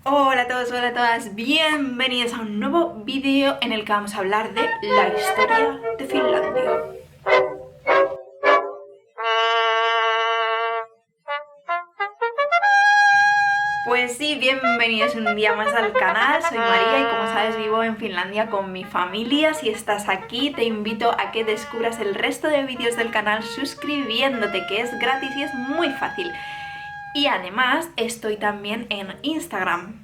Hola a todos, hola a todas, bienvenidos a un nuevo vídeo en el que vamos a hablar de la historia de Finlandia. Pues sí, bienvenidos un día más al canal, soy María y como sabes vivo en Finlandia con mi familia. Si estás aquí te invito a que descubras el resto de vídeos del canal suscribiéndote, que es gratis y es muy fácil. Y además estoy también en Instagram,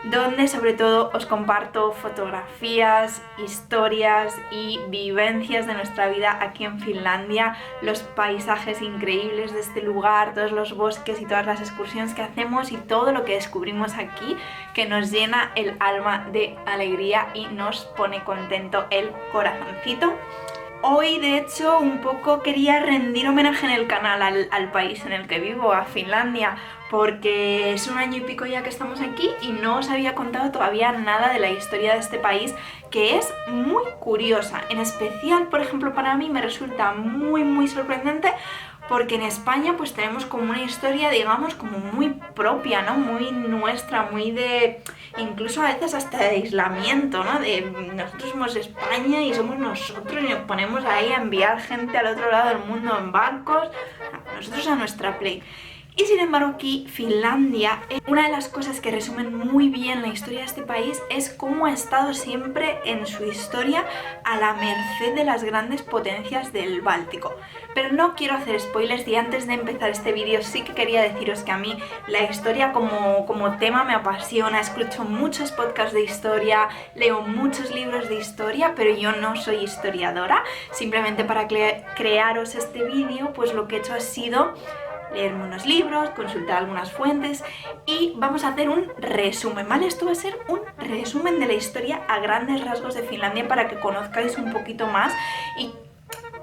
donde sobre todo os comparto fotografías, historias y vivencias de nuestra vida aquí en Finlandia, los paisajes increíbles de este lugar, todos los bosques y todas las excursiones que hacemos y todo lo que descubrimos aquí, que nos llena el alma de alegría y nos pone contento el corazoncito. Hoy de hecho un poco quería rendir homenaje en el canal al país en el que vivo, a Finlandia, porque es un año y pico ya que estamos aquí y no os había contado todavía nada de la historia de este país, que es muy curiosa. En especial, por ejemplo, para mí me resulta muy sorprendente porque en España pues tenemos como una historia, digamos, como muy propia, ¿no? Muy nuestra, muy de... incluso a veces hasta de aislamiento, ¿no? De nosotros somos España y somos nosotros y nos ponemos ahí a enviar gente al otro lado del mundo en barcos, nosotros a nuestra play. Y sin embargo aquí, Finlandia, una de las cosas que resumen muy bien la historia de este país es cómo ha estado siempre en su historia a la merced de las grandes potencias del Báltico. Pero no quiero hacer spoilers y antes de empezar este vídeo sí que quería deciros que a mí la historia como tema me apasiona, escucho muchos podcasts de historia, leo muchos libros de historia, pero yo no soy historiadora. Simplemente para crearos este vídeo, pues lo que he hecho ha sido leerme unos libros, consultar algunas fuentes y vamos a hacer un resumen, ¿vale? Esto va a ser un resumen de la historia a grandes rasgos de Finlandia para que conozcáis un poquito más y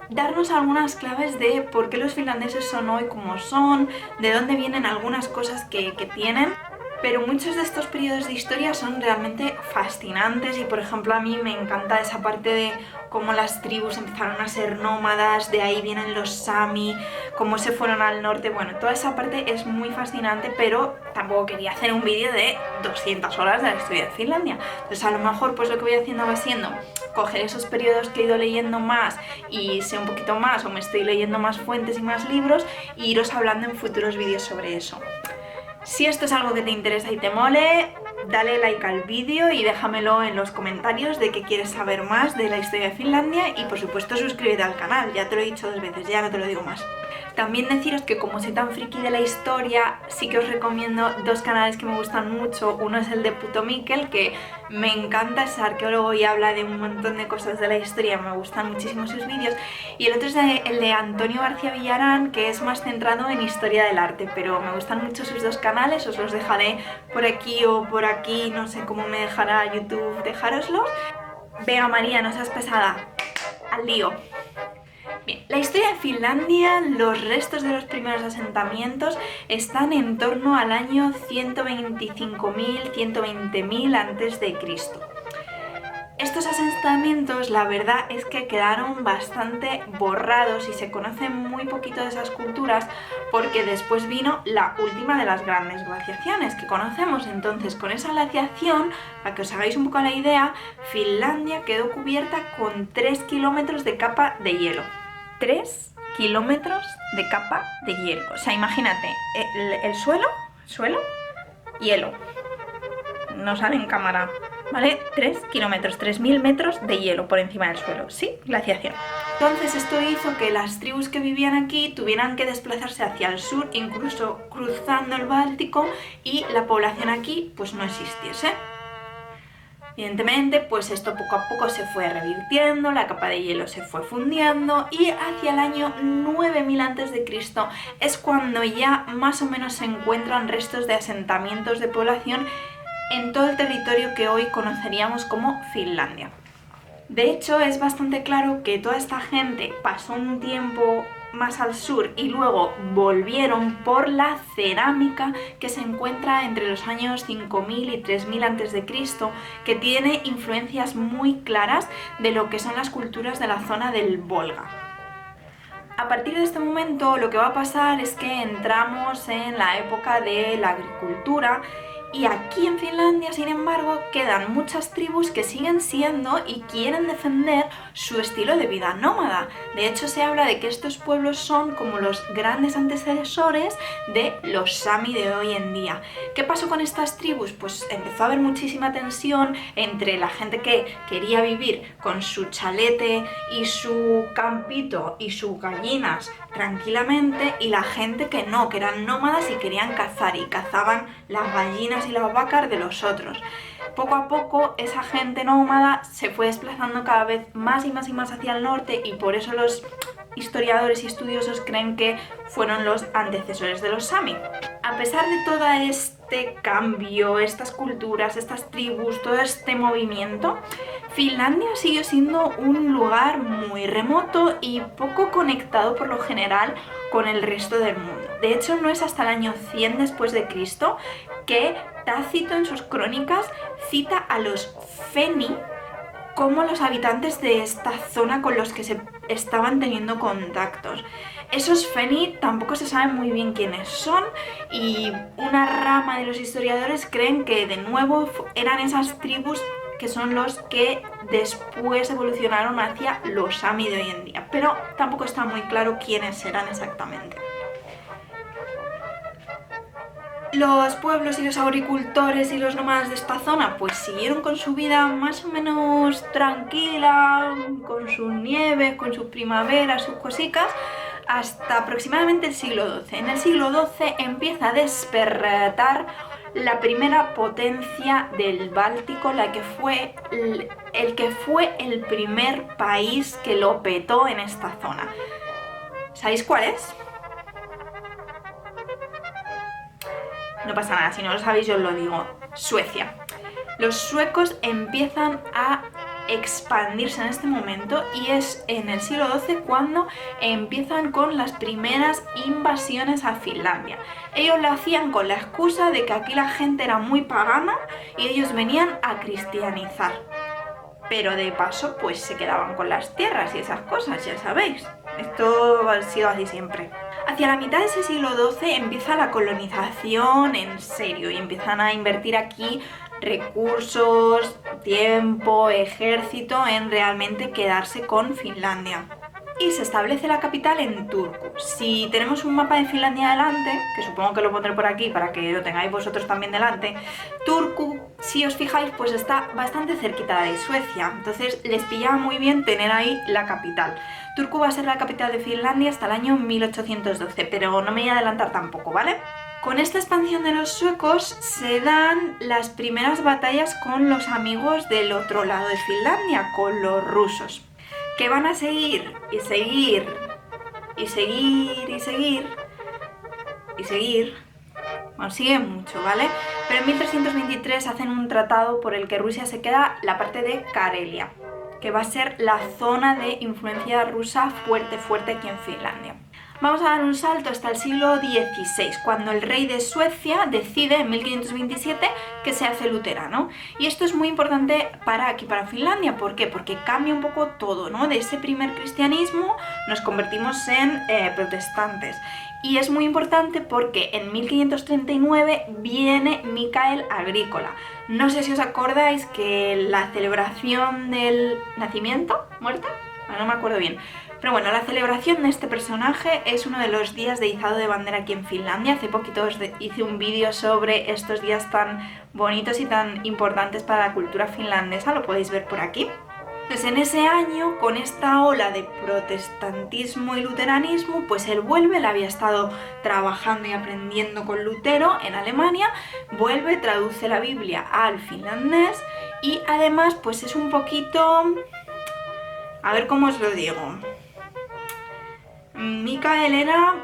darnos algunas claves de por qué los finlandeses son hoy como son, de dónde vienen algunas cosas que tienen. Pero muchos de estos periodos de historia son realmente fascinantes y por ejemplo a mí me encanta esa parte de cómo las tribus empezaron a ser nómadas, de ahí vienen los Sami, cómo se fueron al norte, bueno, toda esa parte es muy fascinante, pero tampoco quería hacer un vídeo de 200 horas de la historia de Finlandia. Entonces a lo mejor pues lo que voy haciendo va siendo coger esos periodos que he ido leyendo más y sé un poquito más o me estoy leyendo más fuentes y más libros e iros hablando en futuros vídeos sobre eso. Si esto es algo que te interesa y te mole, dale like al vídeo y déjamelo en los comentarios de que quieres saber más de la historia de Finlandia y por supuesto suscríbete al canal, ya te lo he dicho 2 veces, ya no te lo digo más. También deciros que como soy tan friki de la historia, sí que os recomiendo 2 canales que me gustan mucho. Uno es el de Puto Mikkel, que me encanta, es arqueólogo y habla de un montón de cosas de la historia, me gustan muchísimo sus vídeos. Y el otro es el de Antonio García Villarán, que es más centrado en historia del arte, pero me gustan mucho sus 2 canales, os los dejaré por aquí o por aquí, no sé cómo me dejará YouTube dejároslos. Venga María, no seas pesada, al lío. Bien, la historia de Finlandia, los restos de los primeros asentamientos están en torno al año 125.000, 120.000 a.C. Estos asentamientos, la verdad es que quedaron bastante borrados y se conoce muy poquito de esas culturas porque después vino la última de las grandes glaciaciones que conocemos. Entonces, con esa glaciación, para que os hagáis un poco la idea, Finlandia quedó cubierta con 3 kilómetros de capa de hielo. 3 kilómetros de capa de hielo. O sea, imagínate, el suelo, hielo. No sale en cámara, ¿vale? 3 kilómetros, 3.000 metros de hielo por encima del suelo, ¿sí? Glaciación. Entonces esto hizo que las tribus que vivían aquí tuvieran que desplazarse hacia el sur, incluso cruzando el Báltico, y la población aquí pues no existiese. Evidentemente, pues esto poco a poco se fue revirtiendo, la capa de hielo se fue fundiendo y hacia el año 9000 a.C. es cuando ya más o menos se encuentran restos de asentamientos de población en todo el territorio que hoy conoceríamos como Finlandia. De hecho, es bastante claro que toda esta gente pasó un tiempo más al sur y luego volvieron por la cerámica que se encuentra entre los años 5000 y 3000 a.C., que tiene influencias muy claras de lo que son las culturas de la zona del Volga. A partir de este momento lo que va a pasar es que entramos en la época de la agricultura y aquí en Finlandia, sin embargo, quedan muchas tribus que siguen siendo y quieren defender su estilo de vida nómada. De hecho, se habla de que estos pueblos son como los grandes antecesores de los Sami de hoy en día. ¿Qué pasó con estas tribus? Pues empezó a haber muchísima tensión entre la gente que quería vivir con su chalete y su campito y sus gallinas tranquilamente y la gente que no, que eran nómadas y querían cazar y cazaban las gallinas y las vacas de los otros. Poco a poco esa gente nómada se fue desplazando cada vez más y más y más hacia el norte y por eso los historiadores y estudiosos creen que fueron los antecesores de los Sami. A pesar de todo este cambio, estas culturas, estas tribus, todo este movimiento, Finlandia sigue siendo un lugar muy remoto y poco conectado por lo general con el resto del mundo. De hecho, no es hasta el año 100 después de Cristo que Tácito en sus crónicas cita a los Feni como los habitantes de esta zona con los que se estaban teniendo contactos. Esos Feni tampoco se sabe muy bien quiénes son y una rama de los historiadores creen que de nuevo eran esas tribus que son los que después evolucionaron hacia los Sami de hoy en día, pero tampoco está muy claro quiénes eran exactamente. Los pueblos y los agricultores y los nómadas de esta zona pues siguieron con su vida más o menos tranquila, con sus nieves, con sus primaveras, sus cositas, hasta aproximadamente el siglo XII. En el siglo XII empieza a despertar la primera potencia del Báltico, el que fue el primer país que lo petó en esta zona. ¿Sabéis cuál es? No pasa nada, si no lo sabéis yo os lo digo. Suecia. Los suecos empiezan a expandirse en este momento y es en el siglo XII cuando empiezan con las primeras invasiones a Finlandia. Ellos lo hacían con la excusa de que aquí la gente era muy pagana y ellos venían a cristianizar. Pero de paso pues se quedaban con las tierras y esas cosas, ya sabéis. Esto ha sido así siempre. Hacia la mitad de ese siglo XII empieza la colonización en serio y empiezan a invertir aquí recursos, tiempo, ejército en realmente quedarse con Finlandia. Y se establece la capital en Turku. Si tenemos un mapa de Finlandia delante, que supongo que lo pondré por aquí para que lo tengáis vosotros también delante, Turku, si os fijáis, pues está bastante cerquita de Suecia, entonces les pillaba muy bien tener ahí la capital. Turku va a ser la capital de Finlandia hasta el año 1812, pero no me voy a adelantar tampoco, ¿vale? Con esta expansión de los suecos se dan las primeras batallas con los amigos del otro lado de Finlandia, con los rusos, que van a seguir y seguir y seguir y seguir y seguir. Bueno, siguen mucho, ¿vale? Pero en 1323 hacen un tratado por el que Rusia se queda la parte de Karelia, que va a ser la zona de influencia rusa fuerte aquí en Finlandia. Vamos a dar un salto hasta el siglo XVI, cuando el rey de Suecia decide en 1527 que se hace luterano. Y esto es muy importante para Finlandia. ¿Por qué? Porque cambia un poco todo, ¿no? De ese primer cristianismo nos convertimos en protestantes. Y es muy importante porque en 1539 viene Mikael Agrícola. No sé si os acordáis que la celebración del nacimiento, ¿muerte? No me acuerdo bien. Pero bueno, la celebración de este personaje es uno de los días de izado de bandera aquí en Finlandia. Hace poquito os hice un vídeo sobre estos días tan bonitos y tan importantes para la cultura finlandesa, lo podéis ver por aquí. Entonces en ese año, con esta ola de protestantismo y luteranismo, pues él vuelve, él había estado trabajando y aprendiendo con Lutero en Alemania, vuelve, traduce la Biblia al finlandés y además pues es un poquito... A ver cómo os lo digo... Mikael era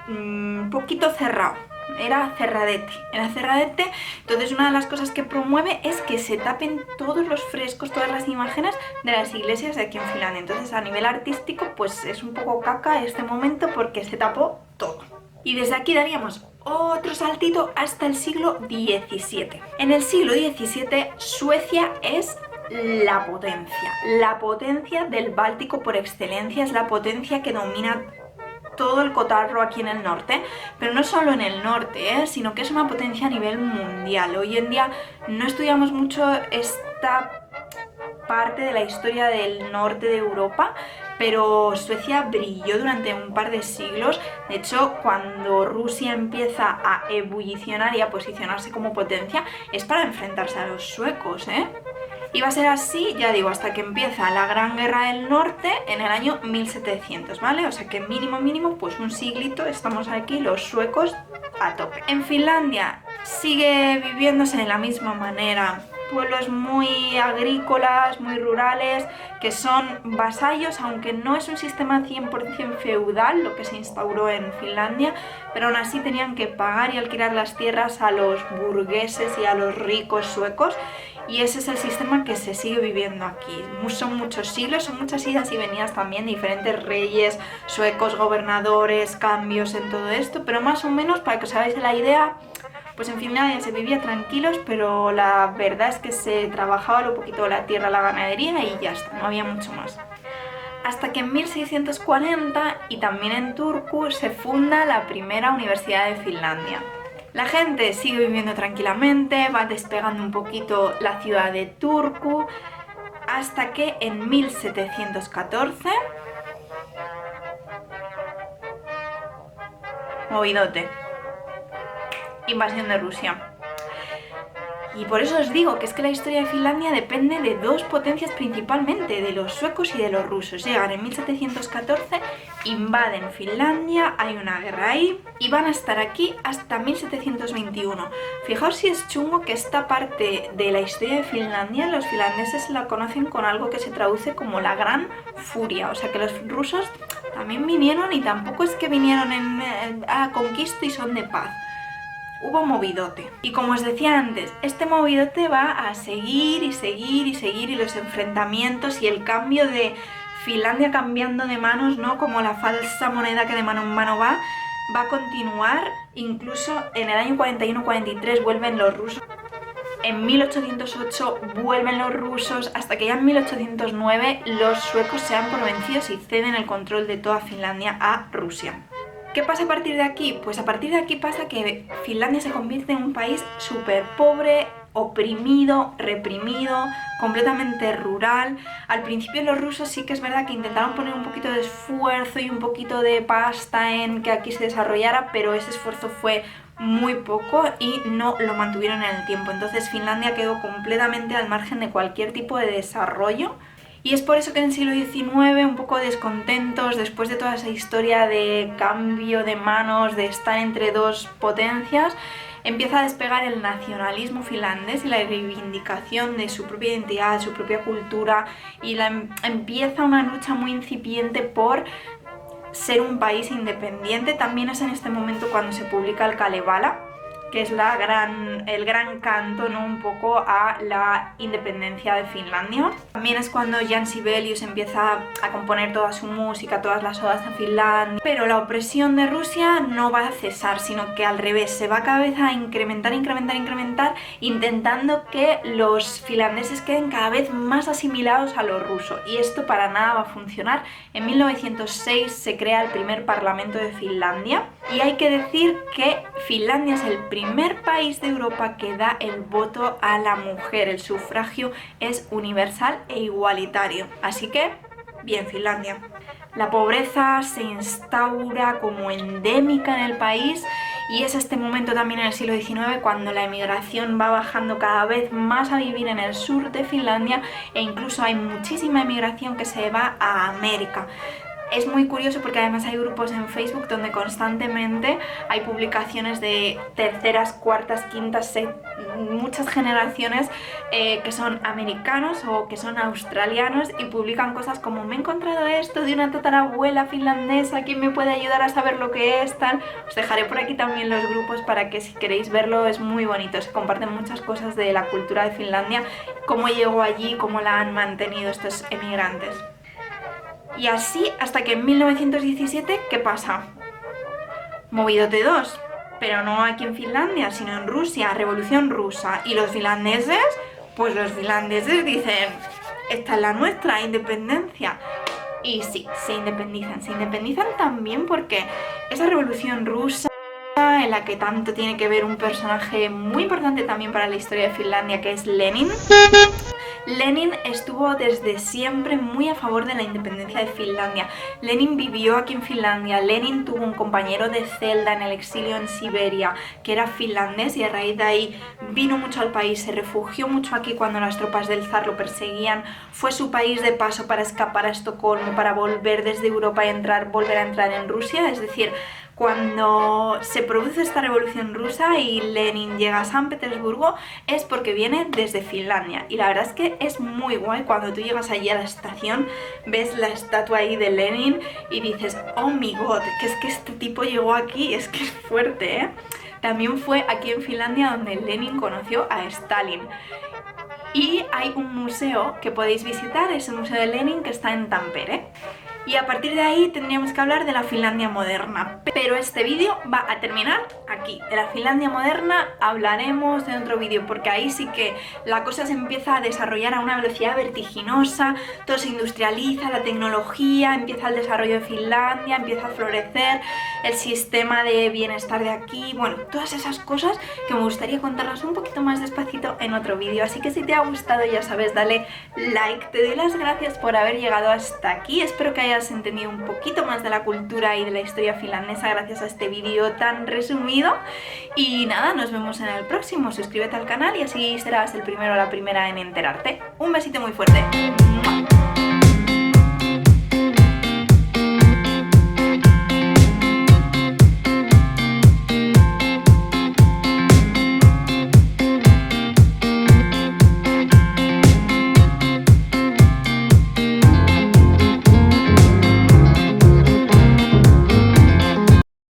un poquito cerrado, era cerradete, entonces una de las cosas que promueve es que se tapen todos los frescos, todas las imágenes de las iglesias de aquí en Finlandia. Entonces a nivel artístico pues es un poco caca este momento porque se tapó todo. Y desde aquí daríamos otro saltito hasta el siglo XVII. En el siglo XVII Suecia es la potencia del Báltico por excelencia, es la potencia que domina todo el cotarro aquí en el norte, pero no solo en el norte, sino que es una potencia a nivel mundial. Hoy en día no estudiamos mucho esta parte de la historia del norte de Europa, pero Suecia brilló durante un par de siglos. De hecho, cuando Rusia empieza a ebullicionar y a posicionarse como potencia, es para enfrentarse a los suecos, Y va a ser así, ya digo, hasta que empieza la Gran Guerra del Norte en el año 1700, ¿vale? O sea que mínimo, pues un siglito, estamos aquí los suecos a tope. En Finlandia sigue viviéndose de la misma manera. Pueblos muy agrícolas, muy rurales, que son vasallos, aunque no es un sistema 100% feudal lo que se instauró en Finlandia, pero aún así tenían que pagar y alquilar las tierras a los burgueses y a los ricos suecos, y ese es el sistema que se sigue viviendo aquí. Son muchos siglos, son muchas idas y venidas también, diferentes reyes suecos, gobernadores, cambios en todo esto, pero más o menos, para que os hagáis la idea, pues en Finlandia se vivía tranquilos, pero la verdad es que se trabajaba lo poquito la tierra, la ganadería y ya está, no había mucho más. Hasta que en 1640 y también en Turku se funda la primera universidad de Finlandia. La gente sigue viviendo tranquilamente, va despegando un poquito la ciudad de Turku, hasta que en 1714... movidote. Invasión de Rusia. Y por eso os digo que es que la historia de Finlandia depende de dos potencias principalmente, de los suecos y de los rusos. Llegan en 1714, invaden Finlandia, hay una guerra ahí y van a estar aquí hasta 1721. Fijaos si es chungo que esta parte de la historia de Finlandia los finlandeses la conocen con algo que se traduce como la Gran Furia. O sea que los rusos también vinieron y tampoco es que vinieron a conquista y son de paz. Hubo movidote. Y como os decía antes, este movidote va a seguir y los enfrentamientos y el cambio de Finlandia cambiando de manos, ¿no? Como la falsa moneda que de mano en mano va a continuar. Incluso en el año 41-43 vuelven los rusos. En 1808 vuelven los rusos, hasta que ya en 1809 los suecos se dan por vencidos y ceden el control de toda Finlandia a Rusia. ¿Qué pasa a partir de aquí? Pues a partir de aquí pasa que Finlandia se convierte en un país súper pobre, oprimido, reprimido, completamente rural. Al principio los rusos sí que es verdad que intentaron poner un poquito de esfuerzo y un poquito de pasta en que aquí se desarrollara, pero ese esfuerzo fue muy poco y no lo mantuvieron en el tiempo. Entonces Finlandia quedó completamente al margen de cualquier tipo de desarrollo. Y es por eso que en el siglo XIX, un poco descontentos, después de toda esa historia de cambio de manos, de estar entre dos potencias, empieza a despegar el nacionalismo finlandés y la reivindicación de su propia identidad, su propia cultura, y empieza una lucha muy incipiente por ser un país independiente. También es en este momento cuando se publica el Kalevala, que es el gran canto, ¿no? Un poco a la independencia de Finlandia. También es cuando Jan Sibelius empieza a componer toda su música, todas las odas a Finlandia. Pero la opresión de Rusia no va a cesar, sino que al revés, se va cada vez a incrementar, intentando que los finlandeses queden cada vez más asimilados a lo ruso. Y esto para nada va a funcionar. En 1906 se crea el primer Parlamento de Finlandia, y hay que decir que Finlandia es el primer país de Europa que da el voto a la mujer. El sufragio es universal e igualitario. Así que, bien Finlandia. La pobreza se instaura como endémica en el país, y es este momento también en el siglo XIX cuando la emigración va bajando cada vez más a vivir en el sur de Finlandia, e incluso hay muchísima emigración que se va a América. Es muy curioso porque además hay grupos en Facebook donde constantemente hay publicaciones de terceras, cuartas, quintas, muchas generaciones que son americanos o que son australianos, y publican cosas como: me he encontrado esto de una tatarabuela finlandesa, ¿quién me puede ayudar a saber lo que es? Tal. Os dejaré por aquí también los grupos para que si queréis verlo, es muy bonito. Se comparten muchas cosas de la cultura de Finlandia, cómo llegó allí, cómo la han mantenido estos emigrantes. Y así hasta que en 1917, ¿qué pasa? Movidote 2, pero no aquí en Finlandia, sino en Rusia, Revolución Rusa. Y los finlandeses, pues los finlandeses dicen, esta es la nuestra independencia. Y sí, se independizan también porque esa revolución rusa en la que tanto tiene que ver un personaje muy importante también para la historia de Finlandia, que es Lenin. Lenin estuvo desde siempre muy a favor de la independencia de Finlandia. Lenin vivió aquí en Finlandia, Lenin tuvo un compañero de celda en el exilio en Siberia que era finlandés y a raíz de ahí vino mucho al país, se refugió mucho aquí cuando las tropas del zar lo perseguían, fue su país de paso para escapar a Estocolmo, para volver desde Europa y volver a entrar en Rusia, es decir, cuando se produce esta revolución rusa y Lenin llega a San Petersburgo es porque viene desde Finlandia y la verdad es que es muy guay cuando tú llegas allí a la estación, ves la estatua ahí de Lenin y dices, oh my god, que es que este tipo llegó aquí, es que es fuerte, ¿eh? También fue aquí en Finlandia donde Lenin conoció a Stalin. Y hay un museo que podéis visitar, es el Museo de Lenin que está en Tampere. Y a partir de ahí tendríamos que hablar de la Finlandia moderna. Pero este vídeo va a terminar aquí. De la Finlandia moderna hablaremos en otro vídeo, porque ahí sí que la cosa se empieza a desarrollar a una velocidad vertiginosa, todo se industrializa, la tecnología, empieza el desarrollo de Finlandia, empieza a florecer el sistema de bienestar de aquí, bueno, todas esas cosas que me gustaría contarlas un poquito más despacito en otro vídeo. Así que si te ha gustado, ya sabes, dale like, te doy las gracias por haber llegado hasta aquí, espero que hayas entendido un poquito más de la cultura y de la historia finlandesa gracias a este vídeo tan resumido y nada, nos vemos en el próximo, suscríbete al canal y así serás el primero o la primera en enterarte. Un besito muy fuerte. ¡Mua!